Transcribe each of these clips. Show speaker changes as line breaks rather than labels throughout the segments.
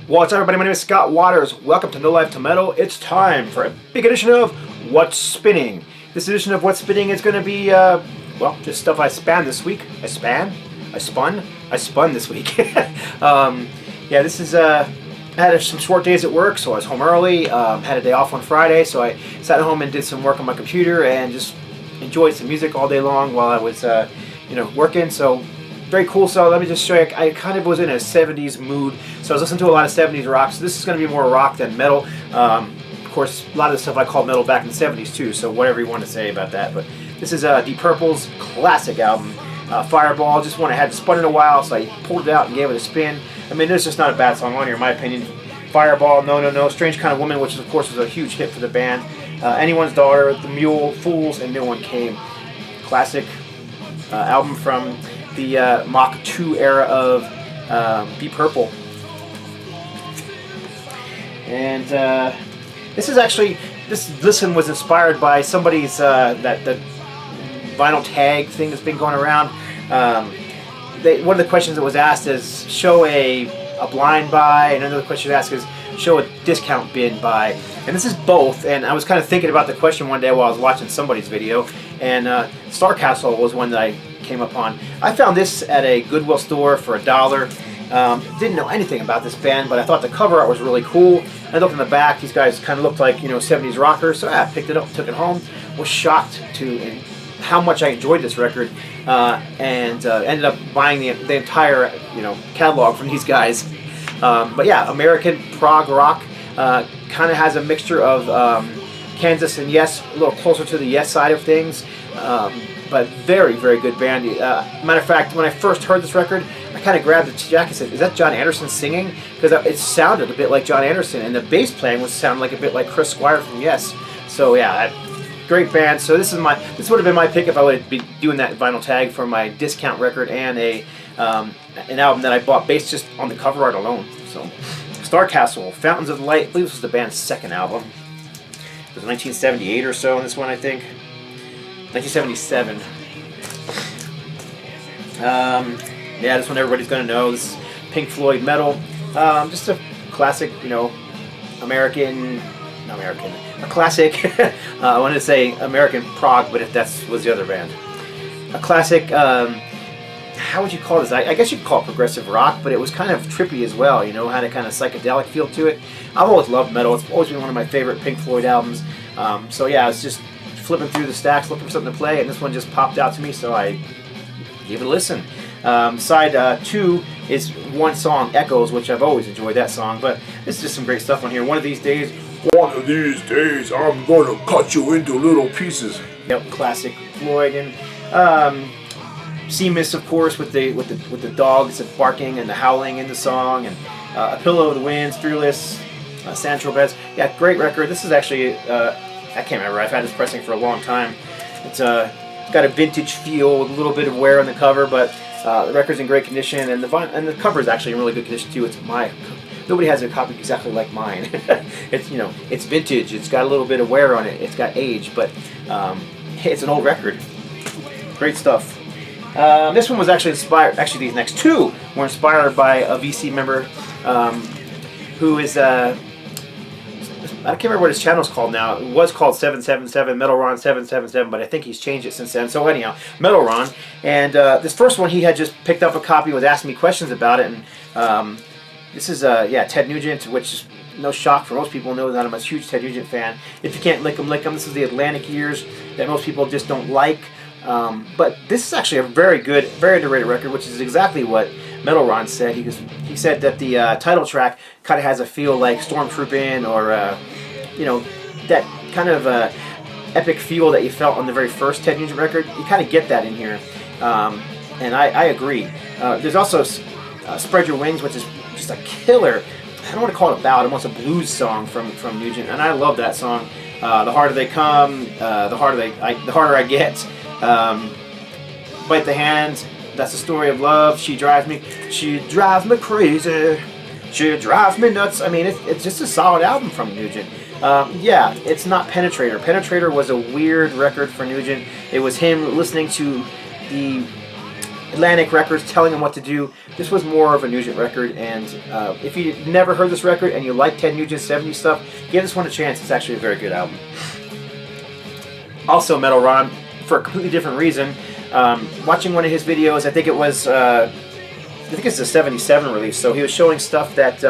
What's up, everybody? My name is Scott Waters. Welcome to No Life to Metal. It's time for a big edition of What's Spinning. This edition of What's Spinning is going to be, well, just stuff I spun this week. I spun this week. Yeah, this is, I had some short days at work, so I was home early. Had a day off on Friday, so I sat at home and did some work on my computer and just enjoyed some music all day long while I was, working. So very cool. So let me just show you. I kind of was in a 70s mood, so I was listening to a lot of 70s rock. So this is going to be more rock than metal. Of course, a lot of the stuff I called metal back in the 70s too, so whatever you want to say about that. But this is Deep Purple's classic album, Fireball. Just one I hadn't spun in a while, so I pulled it out and gave it a spin. I mean, there's just not a bad song on here, in my opinion. Fireball, No No No, Strange Kind of Woman, which of course was a huge hit for the band. Anyone's Daughter, The Mule, Fools, and No One Came. Classic album from the Mach 2 era of Deep Purple. And this is actually, this listen was inspired by somebody's, that vinyl tag thing that's been going around. One of the questions that was asked is, show a blind buy, and another question asked is, show a discount bin buy. And this is both, and I was kind of thinking about the question one day while I was watching somebody's video, and Starcastle was one that I came upon. I found this at a Goodwill store for $1. Didn't know anything about this band, but I thought the cover art was really cool. I looked in the back, these guys kind of looked like, 70s rockers, so I picked it up, took it home, was shocked to how much I enjoyed this record, and ended up buying the entire catalog from these guys. But yeah, American prog rock, kind of has a mixture of Kansas and Yes, a little closer to the Yes side of things, but very, very good band. Matter of fact, when I first heard this record, I kind of grabbed the jacket and said, is that John Anderson singing? Because it sounded a bit like John Anderson, and the bass playing was sounding like a bit like Chris Squire from Yes. So yeah, great band. So this would have been my pick if I would be doing that vinyl tag for my discount record and an album that I bought based just on the cover art alone. So Starcastle, Fountains of Light. I believe this was the band's second album. It was 1978 or so in this one, I think. 1977. Yeah, this one everybody's gonna know. This is Pink Floyd metal. Just a classic, a classic. I wanted to say American prog, but if that was the other band, a classic. How would you call this? I guess you could call it progressive rock, but it was kind of trippy as well. Had a kind of psychedelic feel to it. I've always loved metal. It's always been one of my favorite Pink Floyd albums. So yeah, I was just flipping through the stacks looking for something to play, and this one just popped out to me, so I gave it a listen. Side 2 is one song, Echoes, which I've always enjoyed that song, but this is just some great stuff on here. One of these days, I'm gonna cut you into little pieces. Yep, classic Floyd. And Seamus, of course, with the dogs barking and the howling in the song, and A Pillow of the Winds, Fearless, Sand Beds. Yeah, great record. This is actually, I can't remember, I've had this pressing for a long time. It's got a vintage feel with a little bit of wear on the cover, but the record's in great condition, and the cover is actually in really good condition too. Nobody has a copy exactly like mine. It's vintage. It's got a little bit of wear on it. It's got age, but it's an old record. Great stuff. This one was actually inspired. Actually, these next two were inspired by a VC member who is. I can't remember what his channel's called now. It was called 777, Metal Ron 777, but I think he's changed it since then. So anyhow, Metal Ron. And this first one, he had just picked up a copy, was asking me questions about it. And this is, Ted Nugent, which is no shock for most people know that I'm a huge Ted Nugent fan. If you can't lick 'em, lick 'em. This is the Atlantic Years that most people just don't like. But this is actually a very good, very underrated record, which is exactly what Metal Ron said. He said that the title track kind of has a feel like Stormtrooping, or that kind of epic feel that you felt on the very first Ted Nugent record. You kind of get that in here, and I agree. There's also Spread Your Wings, which is just a killer. I don't want to call it a ballad, almost a blues song from Nugent, and I love that song. The harder they come, the harder I get. Bite the Hand, that's the story of love. She drives me crazy. She drives me nuts. I mean, it's just a solid album from Nugent. Yeah, it's not Penetrator. Penetrator was a weird record for Nugent. It was him listening to the Atlantic Records telling him what to do. This was more of a Nugent record, and if you never heard this record and you like Ted Nugent's 70s stuff, give this one a chance. It's actually a very good album. Also, Metal Ron, for a completely different reason. Watching one of his videos, I think it was, I think it's a 77 release, so he was showing stuff that,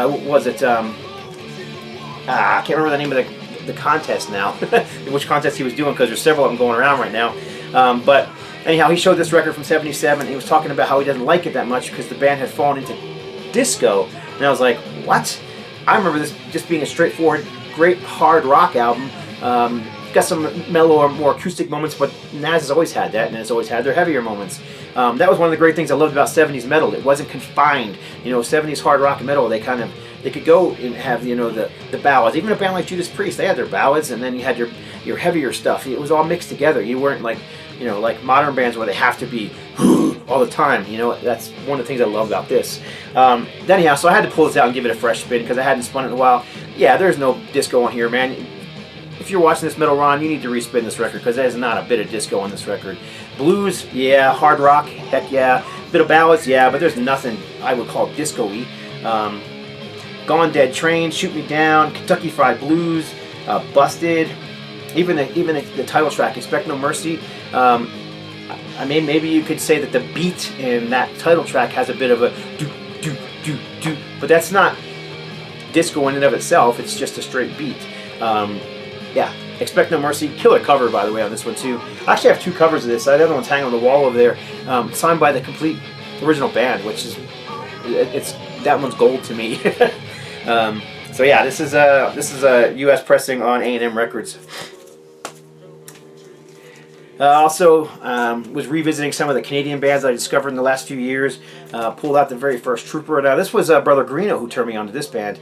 what was it, I can't remember the name of the contest now, which contest he was doing, because there's several of them going around right now. But anyhow, he showed this record from 77. He was talking about how he doesn't like it that much because the band had fallen into disco. And I was like, what? I remember this just being a straightforward, great hard rock album. Got some mellow or more acoustic moments, but Naz has always had that, and has always had their heavier moments. That was one of the great things I loved about 70s metal. It wasn't confined. 70s hard rock and metal, they could go and have, the ballads. Even a band like Judas Priest, they had their ballads, and then you had your heavier stuff. It was all mixed together. You weren't like, like modern bands where they have to be all the time. That's one of the things I love about this. Anyhow, so I had to pull this out and give it a fresh spin because I hadn't spun it in a while. Yeah, there's no disco on here, man. If you're watching this, Metal Ron, you need to respin this record because there's not a bit of disco on this record. Blues, yeah. Hard rock, heck yeah. Bit of ballads, yeah, but there's nothing I would call disco-y. Gone Dead Train, Shoot Me Down, Kentucky Fried Blues, Busted, even the title track, Expect No Mercy. I mean, maybe you could say that the beat in that title track has a bit of a do do do do, but that's not disco in and of itself. It's just a straight beat. Yeah, Expect No Mercy. Killer cover, by the way, on this one too. I actually have two covers of this. The other one's hanging on the wall over there, signed by the complete original band, which is that one's gold to me. So yeah, this is a U.S. pressing on A&M Records. Also, was revisiting some of the Canadian bands I discovered in the last few years. Pulled out the very first Trooper. Now, this was Brother Greeno who turned me onto this band.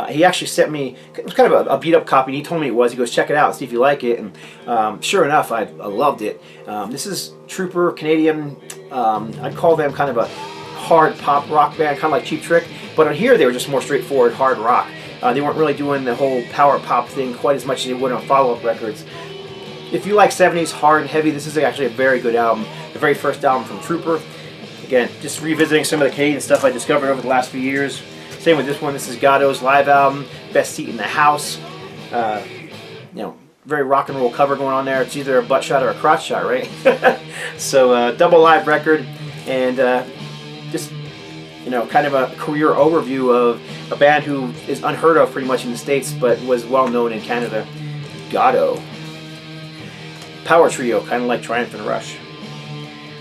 He actually sent me, it was kind of a beat-up copy, and he told me it was. He goes, check it out and see if you like it. And sure enough, I loved it. This is Trooper, Canadian. I'd call them kind of a hard pop rock band, kind of like Cheap Trick. But on here, they were just more straightforward hard rock. They weren't really doing the whole power pop thing quite as much as they would on follow-up records. If you like 70s hard and heavy, this is actually a very good album. The very first album from Trooper. Again, just revisiting some of the Canadian stuff I discovered over the last few years. Same with this one. This is Gatto's live album, Best Seat in the House. Very rock and roll cover going on there. It's either a butt shot or a crotch shot, right? So, double live record, and just kind of a career overview of a band who is unheard of pretty much in the States, but was well known in Canada. Gatto. Power trio, kind of like Triumph and Rush.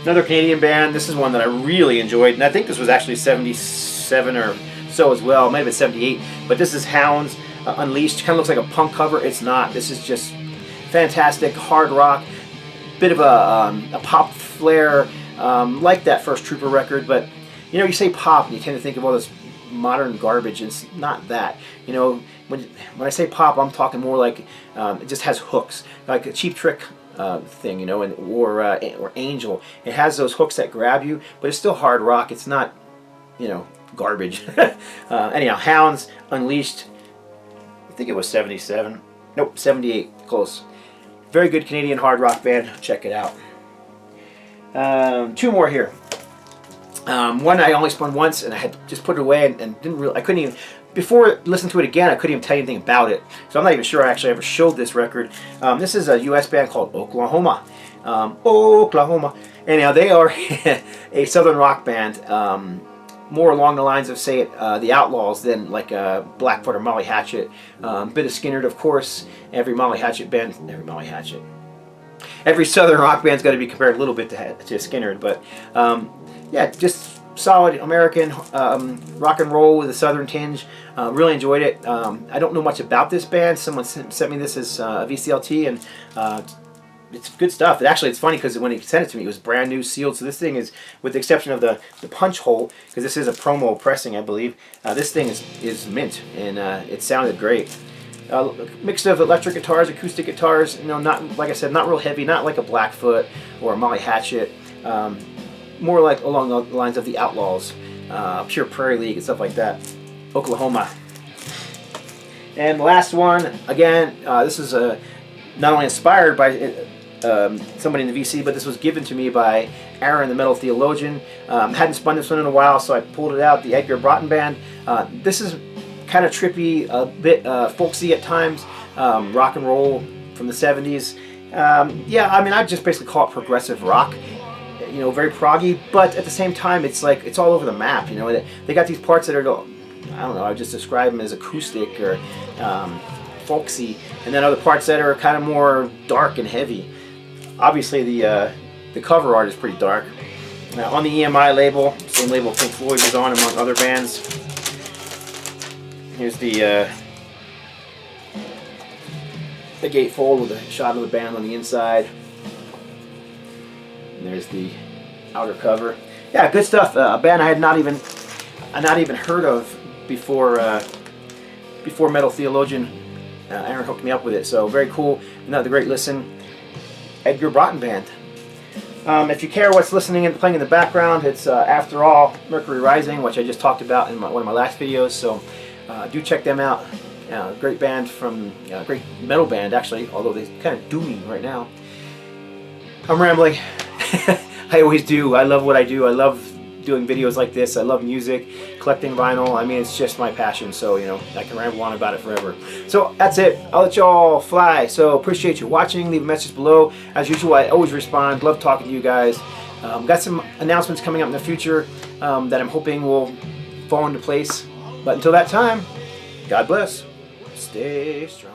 Another Canadian band. This is one that I really enjoyed, and I think this was actually 77 or so as well. It might have been 78, but this is Hounds Unleashed. Kind of looks like a punk cover. It's not. This is just fantastic hard rock. Bit of a pop flair, like that first Trooper record, but you say pop and you tend to think of all this modern garbage. It's not that. When I say pop, I'm talking more like it just has hooks, like a Cheap Trick thing, or Angel. It has those hooks that grab you, but it's still hard rock. It's not, garbage. Anyhow, Hounds Unleashed. I think it was 77. Nope, 78. Close. Very good Canadian hard rock band. Check it out. Two more here. One I only spun once, and I had just put it away, and didn't really. I couldn't even. Before listening to it again, I couldn't even tell you anything about it. So I'm not even sure I actually ever showed this record. This is a U.S. band called Oklahoma. Oklahoma. Anyhow, they are a southern rock band, more along the lines of, say, the Outlaws than like Blackfoot or Molly Hatchet. Bit of Skynyrd, of course. Every southern rock band's got to be compared a little bit to Skynyrd, but yeah, just solid American rock and roll with a southern tinge. Really enjoyed it. I don't know much about this band. Someone sent me this as a VCLT, and it's good stuff. It's funny because when he sent it to me, it was brand new, sealed. So this thing is, with the exception of the punch hole, because this is a promo pressing, I believe. This thing is mint, and it sounded great. Mix of electric guitars, acoustic guitars. Not, like I said, not real heavy, not like a Blackfoot or a Molly Hatchet. More like along the lines of the Outlaws, Pure Prairie League and stuff like that. Oklahoma. And the last one, again, this is not only inspired by somebody in the VC, but this was given to me by Aaron, the Metal Theologian. Hadn't spun this one in a while, so I pulled it out, the Edgar Broughton Band. This is kind of trippy, a bit folksy at times, rock and roll from the 70s. Yeah, I mean, I'd just basically call it progressive rock. You know, very proggy, but at the same time, it's like, it's all over the map, you know. They got these parts that are, I don't know, I just describe them as acoustic or folksy, and then other parts that are kind of more dark and heavy. Obviously, the cover art is pretty dark. On the EMI label, same label Pink Floyd was on, among other bands. Here's the gatefold with a shot of the band on the inside. And there's the outer cover. Yeah, good stuff. A band I had not even heard of before Metal Theologian. Aaron hooked me up with it, so very cool. Another great listen. Edgar Broughton Band. If you care what's listening and playing in the background, it's After All, Mercury Rising, which I just talked about in one of my last videos. So do check them out. Great band from great metal band actually, although they're kind of doomy right now. I'm rambling. I always do. I love what I do. I love doing videos like this. I love music, collecting vinyl. I mean, it's just my passion, so you know, I can ramble on about it forever. So that's it. I'll let y'all fly. So appreciate you watching. Leave a message below. As usual, I always respond. Love talking to you guys. Got some announcements coming up in the future that I'm hoping will fall into place. But until that time, God bless. Stay strong.